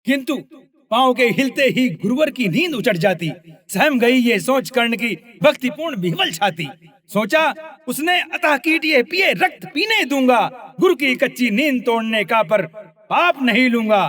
किंतु पांव के हिलते ही गुरुवर की नींद उचट जाती। सहम गई ये सोच कर्ण की भक्तिपूर्ण विह्वल छाती। सोचा उसने अतः कीट ये पिए रक्त पीने दूंगा, गुरु की कच्ची नींद तोड़ने का पर पाप नहीं लूंगा।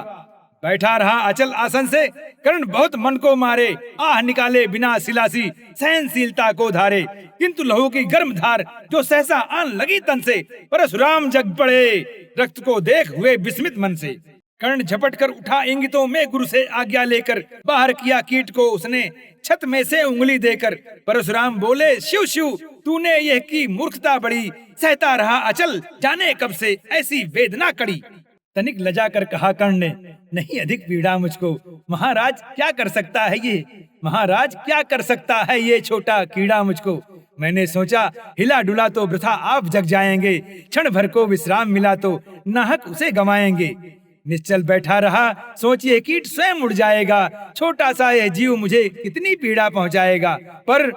बैठा रहा अचल आसन से कर्ण बहुत मन को मारे, आह निकाले बिना सिलासी सहनशीलता को धारे। किंतु लहू की गर्म धार जो सहसा आन लगी तन से, परशुराम जग पड़े रक्त को देख हुए विस्मित मन से। कर्ण झपट कर उठा इंगितों में गुरु से आज्ञा लेकर, बाहर किया कीट को उसने छत में से उंगली देकर। परशुराम बोले शिव शिव तूने यह की मूर्खता बड़ी, सहता रहा अचल जाने कब से ऐसी वेदना कड़ी। तनिक लजा कर कहा कर्ण ने, नहीं अधिक पीड़ा मुझको, महाराज क्या कर सकता है ये, महाराज क्या कर सकता है ये छोटा कीड़ा मुझको। मैंने सोचा हिला डुला तो वृथा आप जग जाएंगे, क्षण भर को विश्राम मिला तो नाहक उसे गवाएंगे। निश्चल बैठा रहा सोचिए कीट स्वयं उड़ जाएगा, छोटा सा यह जीव मुझे कितनी पीड़ा पहुंचाएगा। पर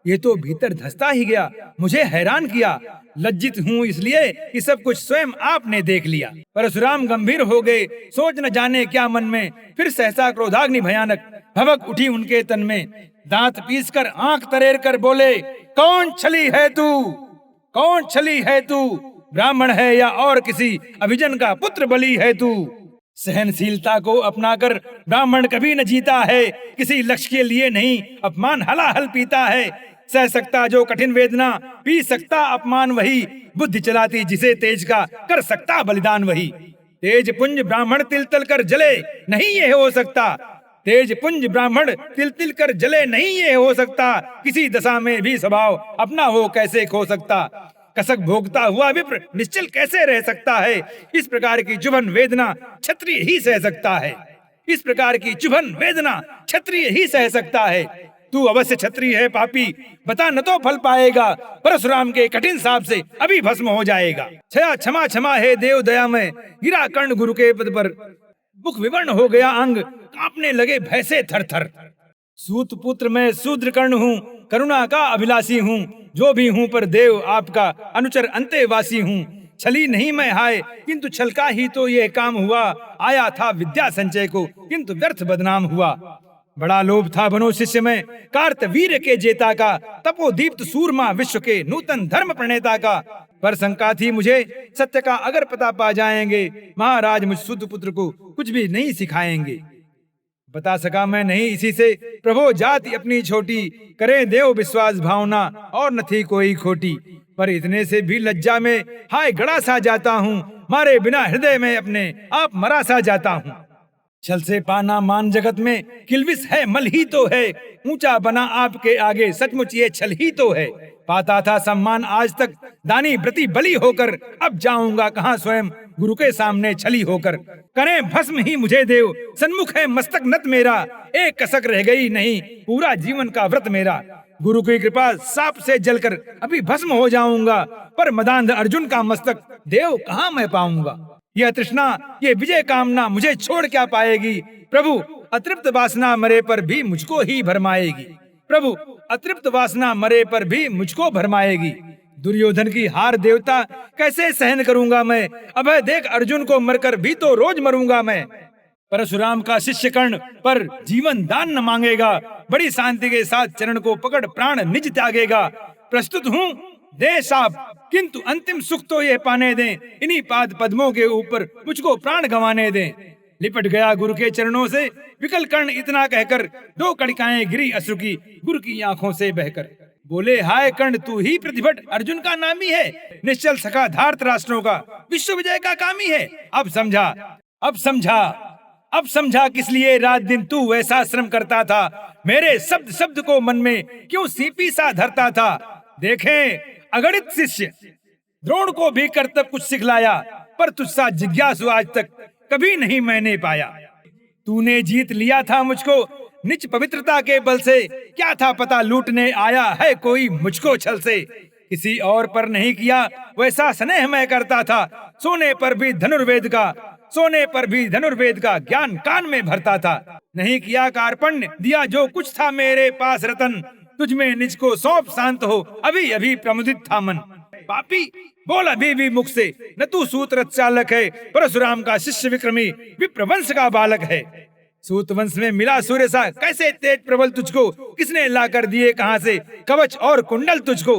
ये तो भीतर धंसता ही गया, मुझे हैरान किया। लज्जित हूँ इसलिए कि सब कुछ स्वयं आपने देख लिया। परशुराम गंभीर हो गए, सोच न जाने क्या मन में, फिर सहसा क्रोधाग्नि भयानक भभक उठी उनके तन में। दांत पीस कर आंख तरेर कर बोले, कौन छली है तू, कौन छली है तू, ब्राह्मण है या और किसी अभिजन का पुत्र बलि है तू। सहनशीलता को अपनाकर ब्राह्मण कभी न जीता है, किसी लक्ष्य के लिए नहीं अपमान हलाहल पीता है। सह सकता जो कठिन वेदना, पी सकता अपमान वही, बुद्धि चलाती जिसे तेज का, कर सकता बलिदान वही। तेज पुंज ब्राह्मण तिल तल कर जले नहीं ये हो सकता, तेज पुंज ब्राह्मण तिल तिल कर जले नहीं ये हो सकता। किसी दशा में भी स्वभाव अपना हो कैसे खो सकता, कसक भोगता हुआ विप्र निश्चल कैसे रह सकता है। इस प्रकार की चुभन वेदना क्षत्रिय ही सह सकता है, इस प्रकार की चुभन वेदना क्षत्रिय ही सह सकता है। तू अवश्य क्षत्रिय है पापी, बता न तो फल पाएगा, परशुराम के कठिन साप से अभी भस्म हो जाएगा। क्षया क्षमा क्षमा है देव दया में, गिरा कर्ण गुरु के पद पर, मुख विवर्ण हो गया अंग, कांपने लगे भय से थर थर। सूत पुत्र मैं शूद्र कर्ण हूँ, करुणा का अभिलाषी हूँ, जो भी हूँ पर देव आपका अनुचर अंतेवासी हूँ। छली नहीं मैं हाय किंतु छल का ही तो ये काम हुआ, आया था विद्या संचय को किंतु व्यर्थ बदनाम हुआ। बड़ा लोभ था बनो शिष्य में कार्तवीर्य के जेता का, तपोदीप्त सूरमा विश्व के नूतन धर्म प्रणेता का। पर शंका थी मुझे सत्य का अगर पता पा जाएंगे, महाराज मुझ शुद्ध पुत्र को कुछ भी नहीं सिखाएंगे। बता सका मैं नहीं इसी से, प्रभो जाति अपनी छोटी, करे देव विश्वास भावना और न थी कोई खोटी। पर इतने से भी लज्जा में हाय गड़ा सा जाता हूँ, मारे बिना हृदय में अपने आप मरा सा जाता हूँ। छल से पाना मान जगत में किलविस है मल ही तो है, ऊंचा बना आपके आगे सचमुच ये छल ही तो है। पाता था सम्मान आज तक दानी व्रती बलि होकर, अब जाऊंगा कहाँ स्वयं गुरु के सामने छली होकर। करें भस्म ही मुझे देव, सन्मुख है मस्तक नत मेरा, एक कसक रह गई नहीं पूरा जीवन का व्रत मेरा। गुरु की कृपा साप से जलकर अभी भस्म हो जाऊंगा, पर मदांध अर्जुन का मस्तक देव कहाँ मैं पाऊंगा। यह तृष्णा ये विजय कामना मुझे छोड़ क्या पाएगी, प्रभु अतृप्त वासना मरे पर भी मुझको ही भरमाएगी, प्रभु अतृप्त वासना मरे पर भी मुझको भरमाएगी। दुर्योधन की हार देवता कैसे सहन करूंगा मैं, अभय देख अर्जुन को मरकर भी तो रोज मरूंगा मैं। परशुराम का शिष्य कर्ण पर जीवन दान न मांगेगा, बड़ी शांति के साथ चरण को पकड़ प्राण निज त्यागेगा। प्रस्तुत हूँ दे साप किंतु अंतिम सुख तो ये पाने दें, इन्हीं पाद पद्मों के ऊपर मुझको प्राण गंवाने दें। लिपट गया गुरु के चरणों से विकल कर्ण इतना कहकर, दो कड़िकाएं गिरी अश्रु की गुरु की आंखों से बहकर। बोले हाय कर्ण तू ही प्रतिभट अर्जुन का नामी है, निश्चल सखा धार्त राष्ट्रों का विश्व विजय का कामी है। अब समझा, अब समझा, अब समझा किस लिए रात दिन तू वैसा श्रम करता था, मेरे शब्द शब्द को मन में क्यों सीपी सा धरता था। देखें अगणित शिष्य द्रोण को भी कर्तव्य कुछ सिखलाया, पर तुझसा जिज्ञासु आज तक कभी नहीं मैंने पाया। तूने जीत लिया था मुझको निज पवित्रता के बल से, क्या था पता लूटने आया है कोई मुझको छल से। किसी और पर नहीं किया वैसा स्नेह मैं करता था, सोने पर भी धनुर्वेद का, सोने पर भी धनुर्वेद का ज्ञान कान में भरता था। नहीं किया कार्पण्य दिया जो कुछ था मेरे पास रतन, तुझ में निज को सौंप शांत हो अभी अभी प्रमुदित था मन। पापी बोल अभी भी मुख से, न तू सूत्र चालक है, परशुराम का शिष्य विक्रमी विप्रवंश का बालक है। सूत वंश में मिला सूर्य सा कैसे तेज प्रबल तुझको, किसने ला कर दिए कहां से कवच और कुंडल तुझको।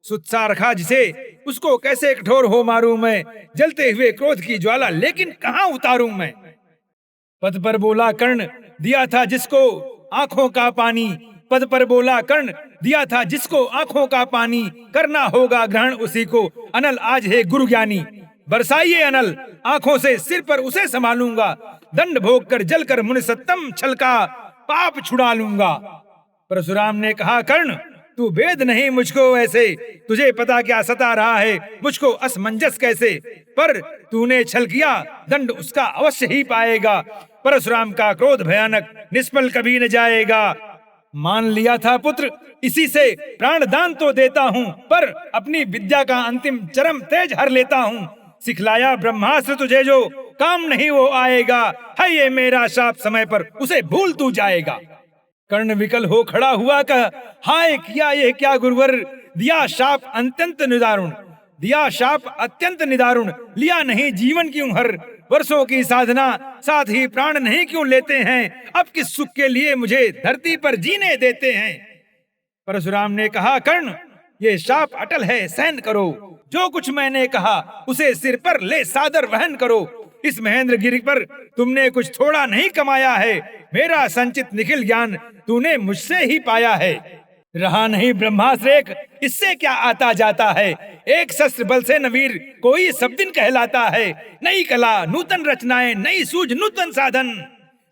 सुत्सा रखा जिसे उसको कैसे कठोर हो मारूं मैं, जलते हुए क्रोध की ज्वाला लेकिन कहां उतारूं मैं। पद पर बोला कर्ण दिया था जिसको आंखों का पानी, पद पर बोला कर्ण दिया था जिसको आंखों का पानी, करना होगा ग्रहण उसी को अनल आज है गुरु ज्ञानी। बरसाइए अनल आंखों से सिर पर उसे संभालूंगा, दंड भोग कर जल कर मुनि सत्तम छल का पाप छुड़ा लूंगा। परशुराम ने कहा कर्ण तू वेद नहीं मुझको ऐसे, तुझे पता क्या सता रहा है मुझको असमंजस कैसे। पर तूने छल किया दंड उसका अवश्य ही पाएगा, परशुराम का क्रोध भयानक निष्फल कभी न जाएगा। मान लिया था पुत्र इसी से प्राण दान तो देता हूँ, पर अपनी विद्या का अंतिम चरम तेज हर लेता हूँ। सिखलाया ब्रह्मास्त्र तुझे जो काम नहीं वो आएगा, है ये मेरा शाप समय पर उसे भूल तू जाएगा। कर्ण विकल हो खड़ा हुआ कह हाय किया ये क्या गुरुवर, दिया शाप अत्यंत निदारुण, दिया शाप अत्यंत निदारुण, लिया नहीं जीवन क्यों हर, वर्षों की साधना साथ ही प्राण नहीं क्यों लेते हैं, अब किस सुख के लिए मुझे धरती पर जीने देते हैं। परशुराम ने कहा कर्ण ये शाप अटल है सहन करो, जो कुछ मैंने कहा उसे सिर पर ले सादर वहन करो। इस महेंद्र गिरी पर तुमने कुछ थोड़ा नहीं कमाया है, मेरा संचित निखिल ज्ञान तूने मुझसे ही पाया है। रहा नहीं ब्रह्मास्त्र एक इससे क्या आता जाता है, एक शस्त्र बल से नवीर कोई सब दिन कहलाता है। नई कला नूतन रचनाएं नई सूझ नूतन साधन,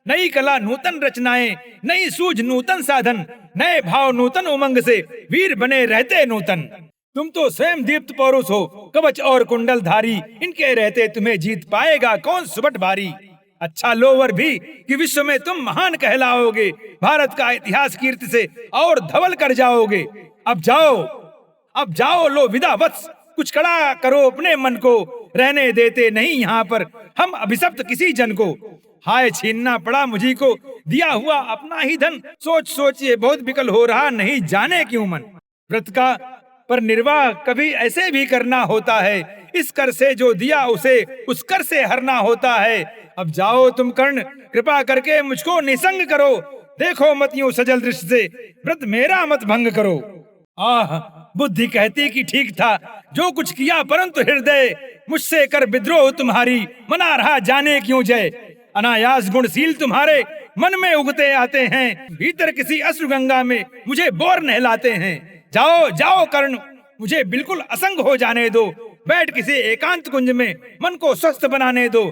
नई कला नूतन रचनाएं नई सूझ नूतन साधन, नए भाव नूतन उमंग से वीर बने रहते नूतन। तुम तो स्वयं दीप्त पौरुष हो कवच और कुंडल धारी, इनके रहते तुम्हें जीत पाएगा कौन सुबट भारी। अच्छा लोवर भी कि विश्व में तुम महान कहलाओगे, भारत का इतिहास कीर्ति से और धवल कर जाओगे। अब जाओ लो विदा वत्स, कुछ कड़ा करो अपने मन को, रहने देते नहीं यहाँ पर हम अभिशप्त किसी जन को। हाय छीनना पड़ा मुझी को दिया हुआ अपना ही धन, सोच सोच ये बहुत विकल हो रहा नहीं जाने क्यों मन। व्रत का पर निर्वाह कभी ऐसे भी करना होता है, इस कर से जो दिया उसे उस कर से हरना होता है। अब जाओ तुम कर्ण कृपा करके मुझको निसंग करो, देखो मत यूं सजल दृष्टि से व्रत मेरा मत भंग करो। आह बुद्धि कहती कि ठीक था जो कुछ किया, परंतु हृदय मुझसे कर विद्रोह तुम्हारी मना रहा जाने क्यों जय। अनायास गुणशील तुम्हारे मन में उगते आते हैं, भीतर किसी अश्रु गंगा में मुझे बोर नहलाते हैं। जाओ कर्ण मुझे बिल्कुल असंग हो जाने दो, बैठ किसी एकांत कुंज में मन को स्वस्थ बनाने दो।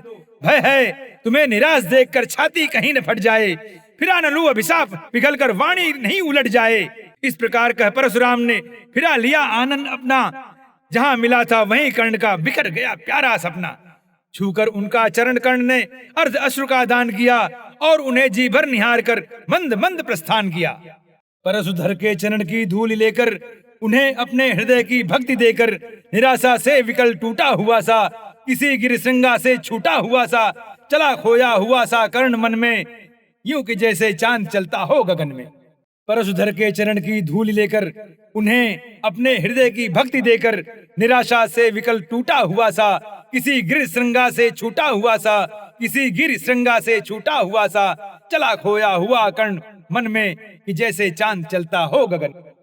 भय है तुम्हें निराश देखकर छाती कहीं न फट जाए, फिरा न लूं अभिशाप पिघल कर वाणी नहीं उलट जाए। इस प्रकार कह परशुराम ने फिरा लिया आनंद अपना, जहाँ मिला था वहीं कर्ण का बिखर गया प्यारा सपना। छूकर उनका चरण कर्ण ने अर्ध अश्रु का दान किया और उन्हें जी भर निहार कर मंद मंद प्रस्थान किया। परशुधर के चरण की धूल लेकर उन्हें अपने हृदय की भक्ति देकर निराशा से विकल टूटा हुआ सा, किसी गिरिशृंगा से छूटा हुआ सा, चला खोया हुआ सा कर्ण मन में, यूं कि जैसे चांद चलता हो गगन में। परशुधर के चरण की धूल लेकर उन्हें अपने हृदय की भक्ति देकर निराशा से विकल टूटा हुआ सा, किसी गिरिशृंगा से छूटा हुआ सा, किसी गिरिशृंगा से छूटा हुआ सा, चला खोया हुआ कर्ण मन में कि जैसे चांद चलता हो गगन।